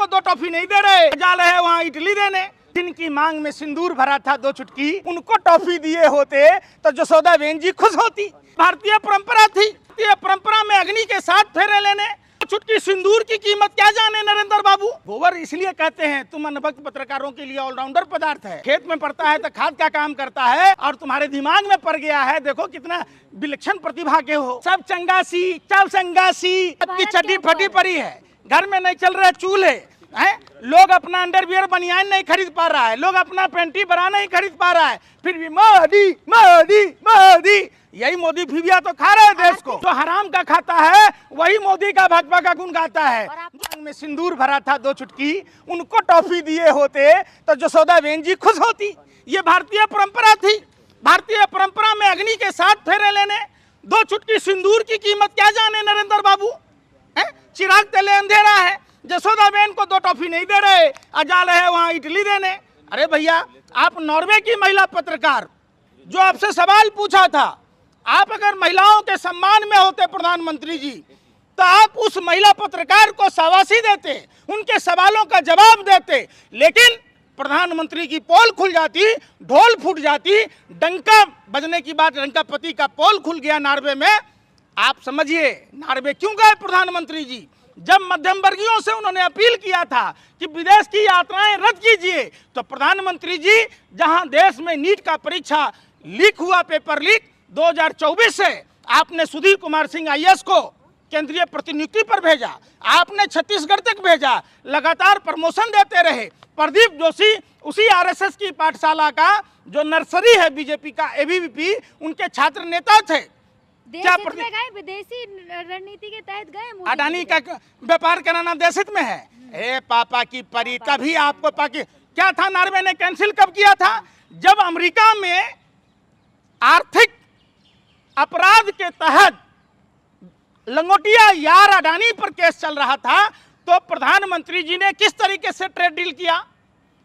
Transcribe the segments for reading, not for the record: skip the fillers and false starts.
को 2 टॉफी नहीं दे रहे, जा रहे हैं वहाँ इडली देने। जिनकी मांग में सिंदूर भरा था 2 चुटकी, उनको टॉफी दिए होते तो जसोदा बेन जी खुश होती। भारतीय परंपरा थी, भारतीय परंपरा में अग्नि के साथ फेरे लेने, चुटकी सिंदूर की कीमत क्या जाने नरेंद्र बाबू। गोबर इसलिए कहते हैं तुम अनुभक्त पत्रकारों के लिए ऑलराउंडर पदार्थ है, खेत में पड़ता है तो खाद का काम करता है और तुम्हारे दिमाग में पड़ गया है। देखो कितना विलक्षण प्रतिभा के हो, सब चंगासी चल संगासी, सबकी चड्डी फटी पड़ी है, घर में नहीं चल रहे चूल्हे हैं, लोग अपना अंडरवियर बनियान नहीं खरीद पा रहा है, लोग अपना पैंटी बरा नहीं खरीद पा रहा है, फिर भी मोदी मोदी मोदी, यही मोदी फिबिया तो खा रहे हैं देश को। तो हराम का खाता है वही मोदी का भाजपा का गुण गाता है। मांग में सिंदूर भरा था 2 चुटकी, उनको टॉफी दिए होते तो जसोदा बेन जी खुश होती। ये भारतीय परंपरा थी, भारतीय परंपरा में अग्नि के साथ फेरे लेने, 2 चुटकी सिंदूर की कीमत क्या जाने नरेंद्र बाबू। चिराग तले अंधेरा है, जसोदा बेन को 2 टॉफी नहीं दे रहे, जा रहे हैं वहाँ इडली देने। अरे भैया, आप नॉर्वे की महिला पत्रकार जो आपसे सवाल पूछा था, आप अगर महिलाओं के सम्मान में होते प्रधानमंत्री जी, तो आप उस महिला पत्रकार को शाबाशी देते, उनके सवालों का जवाब देते। लेकिन प्रधानमंत्री की पोल खुल जाती, ढोल फूट जाती, डंका बजने की बात, डंका पति का पोल खुल गया नॉर्वे में। आप समझिए नॉर्वे क्यों गए प्रधानमंत्री जी। जब मध्यम वर्गीयों से उन्होंने अपील किया था कि विदेश की यात्राएं रद्द कीजिए, तो प्रधानमंत्री जी जहां देश में नीट का परीक्षा लीक हुआ, पेपर लीक 2024 से, आपने सुधीर कुमार सिंह आईएएस को केंद्रीय प्रतिनियुक्ति पर भेजा, आपने छत्तीसगढ़ तक भेजा, लगातार प्रमोशन देते रहे। प्रदीप जोशी उसी आरएसएस की पाठशाला का जो नर्सरी है बीजेपी का एबीवीपी, उनके छात्र नेता थे। क्या विदेशी रणनीति के तहत गए? अडानी का व्यापार कराना देश हित में है। ए पापा की परी, तभी आपको क्या था, नॉर्वे ने कैंसिल कब किया था? जब अमेरिका में आर्थिक अपराध के तहत लंगोटिया यार अडानी पर केस चल रहा था, तो प्रधानमंत्री जी ने किस तरीके से ट्रेड डील किया,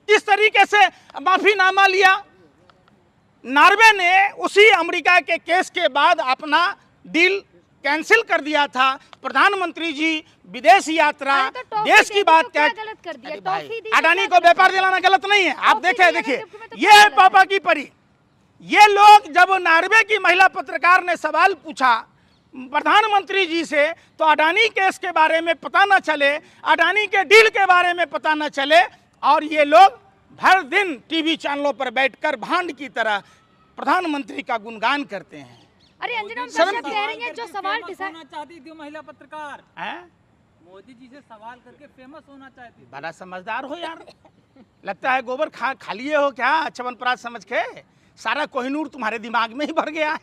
किस तरीके से माफीनामा लिया। नॉर्वे ने उसी अमेरिका के केस के बाद अपना डील कैंसिल कर दिया था। प्रधानमंत्री जी विदेश यात्रा, देश की बात क्या गलत कर दिया? अडानी को व्यापार दिलाना गलत नहीं है। आप देखिए ये है पापा की परी। ये लोग, जब नॉर्वे की महिला पत्रकार ने सवाल पूछा प्रधानमंत्री जी से, तो अडानी केस के बारे में पता न चले, अडानी के डील के बारे में पता न चले, और ये लोग हर दिन टीवी चैनलों पर बैठकर भांड की तरह प्रधानमंत्री का गुणगान करते हैं। अरे अंजना, हम कश्यप कह रही हैं जो सवाल होना चाहती थी महिला पत्रकार, मोदी जी से सवाल करके फेमस होना चाहती थी। बड़ा समझदार हो यार, लगता है गोबर खा लिए हो क्या च्यवनप्राश समझ के। सारा कोहिनूर तुम्हारे दिमाग में ही भर गया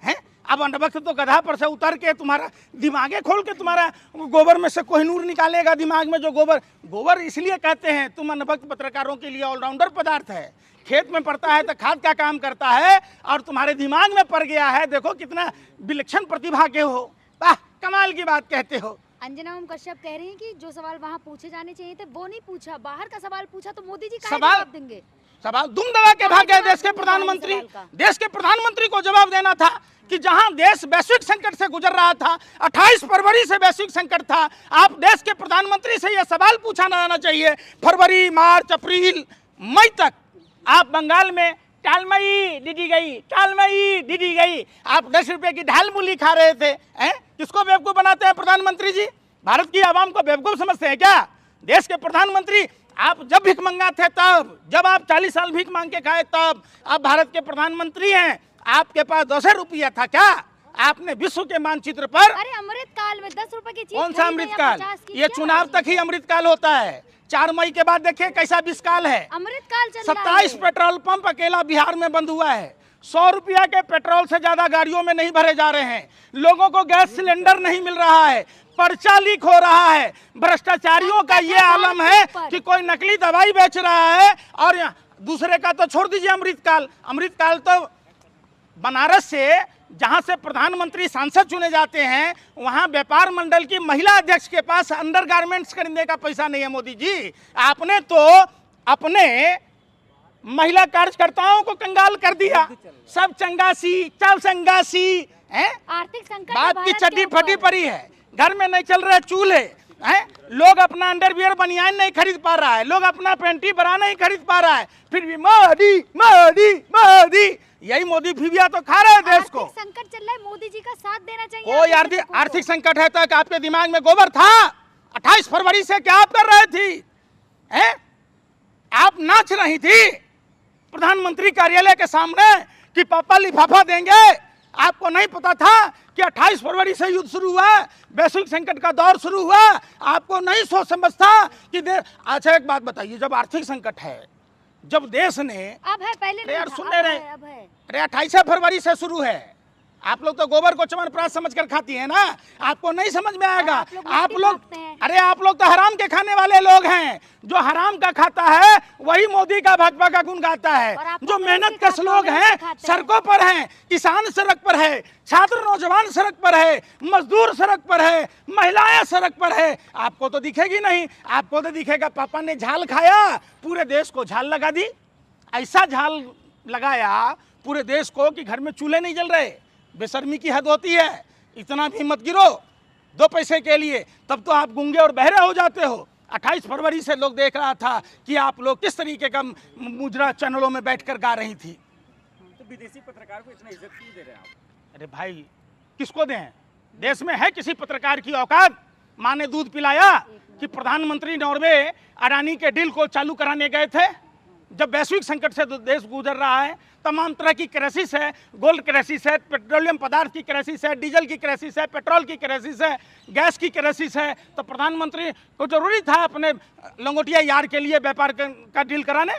है? अब अनुभक्त तो गधा पर से उतर के तुम्हारा दिमागे खोल के तुम्हारा गोबर में से कोहिनूर निकालेगा दिमाग में। जो गोबर इसलिए कहते हैं तुम अनुभक्त पत्रकारों के लिए ऑलराउंडर पदार्थ है, खेत में पड़ता है तो खाद का काम करता है, और तुम्हारे दिमाग में पड़ गया है। देखो कितना विलक्षण प्रतिभा के हो, वाह कमाल की बात कहते हो। अंजना, हम कश्यप कह रही हैं कि जो सवाल वहाँ पूछे जाने चाहिए थे वो नहीं पूछा, बाहर का सवाल पूछा, तो मोदी जी क्या जवाब देंगे? सवाल दुम दबा के भाग गए देश के प्रधानमंत्री। देश के प्रधानमंत्री को जवाब देना था कि जहां देश वैश्विक संकट से गुजर रहा था, 28 फरवरी से वैश्विक संकट था, आप देश के प्रधानमंत्री से यह सवाल पूछा न जाना चाहिए। फरवरी, मार्च, अप्रैल, मई तक आप बंगाल में टालमई दीदी गई, टालमई दीदी गई, आप 10 रुपए की ढाल मूली खा रहे थे। किसको बेवकूफ बनाते हैं प्रधानमंत्री जी? भारत की आवाम को बेवकूफ समझते हैं क्या? देश के प्रधानमंत्री आप जब भीख मंगा थे तब, जब आप 40 साल भीख मांग के खाए तब, आप भारत के प्रधानमंत्री हैं, आपके पास 10 रुपया था क्या? आपने विश्व के मानचित्र पर, अरे अमृतकाल में 10 रुपए की चीज, कौन सा अमृतकाल? ये चुनाव तक ही अमृतकाल होता है। 4 मई के बाद देखिए कैसा विषकाल है। अमृतकाल चल रहा है। 27 पेट्रोल पंप अकेला बिहार में बंद हुआ है। 100 रुपया के पेट्रोल से ज्यादा गाड़ियों में नहीं भरे जा रहे हैं। लोगों को गैस सिलेंडर नहीं मिल रहा है, पर्चा लीक हो रहा है। भ्रष्टाचारियों का ये आलम है कि कोई नकली दवाई बेच रहा है, और दूसरे का तो छोड़ दीजिए अमृतकाल। अमृतकाल तो बनारस से, जहां से प्रधानमंत्री सांसद चुने जाते हैं, वहां व्यापार मंडल की महिला अध्यक्ष के पास अंडरगारमेंट्स खरीदने का पैसा नहीं है। मोदी जी, आपने तो अपने महिला कार्यकर्ताओं को कंगाल कर दिया। सब चंगासी चल संगासी, आर्थिक संकट बात की चड्डी फटी पड़ी है, घर में नहीं चल रहे चूल्हे, हैं? लोग अपना अंडरवियर बनियान नहीं खरीद पा रहा है, लोग अपना पैंटी बरा नहीं खरीद पा रहा है, फिर भी मोदी मोदी मोदी, यही मोदी फीबिया तो खा रहे हैं देश को। आर्थिक संकट चल रहा है, मोदी जी का साथ देना चाहिए। कोई आर्थिक संकट है तो आपके दिमाग में गोबर था? 28 फरवरी से क्या आप कर रहे थी? हैं? आप नाच रही थी प्रधानमंत्री कार्यालय के सामने कि पापा लिफाफा देंगे। आपको नहीं पता था कि 28 फरवरी से युद्ध शुरू हुआ, वैश्विक संकट का दौर शुरू हुआ। आपको नहीं सोच समझता कि अच्छा एक बात बताइए, जब आर्थिक संकट है, जब देश ने अब है, पहले नहीं यार था, सुन अब रहे है, अब है। अरे 28 फरवरी से शुरू है। आप लोग तो गोबर को चमनप्राश समझकर खाती है ना, आपको नहीं समझ में आएगा। आप लोग अरे आप लोग तो हराम के खाने वाले लोग हैं। जो हराम का खाता है वही मोदी का भाजपा का गुण गाता है। जो मेहनत कश लोग हैं सड़कों पर हैं, किसान सड़क पर है, छात्र नौजवान सड़क पर है, मजदूर सड़क पर है, महिलाएं सड़क पर है, आपको तो दिखेगी नहीं। आपको तो दिखेगा पापा ने झाल खाया, पूरे देश को झाल लगा दी। ऐसा झाल लगाया पूरे देश को कि घर में चूल्हे नहीं जल रहे। बेशर्मी की हद होती है। इतना भी मत गिरो 2 पैसे के लिए, तब तो आप गूंगे और बहरे हो जाते हो। 28 फरवरी से लोग देख रहा था कि आप लोग किस तरीके का मुजरा चैनलों में बैठकर गा रही थी। तो विदेशी पत्रकार को इतना इज्जत क्यों दे रहे हैं आप? अरे भाई किसको दें? देश में है किसी पत्रकार की औकात? माँ ने दूध पिलाया कि प्रधानमंत्री नॉर्वे अडानी के डील को चालू कराने गए थे। जब वैश्विक संकट से देश गुजर रहा है, तमाम तरह की क्राइसिस है, गोल्ड क्राइसिस है, पेट्रोलियम पदार्थ की क्राइसिस है, डीजल की क्राइसिस है, पेट्रोल की क्राइसिस है, गैस की क्राइसिस है, तो प्रधानमंत्री को जरूरी था अपने लंगोटिया यार के लिए व्यापार का डील कराने?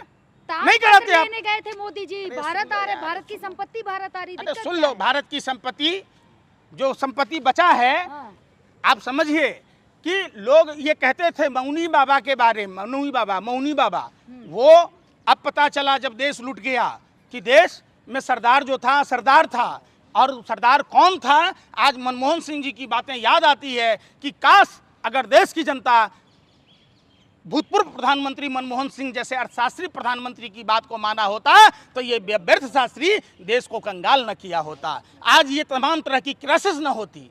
नहीं कराते आप। लेने गए थे मोदी जी, भारत आ रहे, भारत की संपत्ति भारत आ रही थी। अरे सुन लो, भारत की संपत्ति, जो संपत्ति बचा है, आप समझिए कि लोग ये कहते थे मौनी बाबा के बारे में, मौनी बाबा, वो अब पता चला जब देश लूट गया कि देश में सरदार जो था सरदार था। और सरदार कौन था? आज मनमोहन सिंह जी की बातें याद आती है कि काश अगर देश की जनता भूतपूर्व प्रधानमंत्री मनमोहन सिंह जैसे अर्थशास्त्री प्रधानमंत्री की बात को माना होता तो ये व्यर्थ शास्त्री देश को कंगाल न किया होता। आज ये तमाम तरह की क्राइसिस न होती।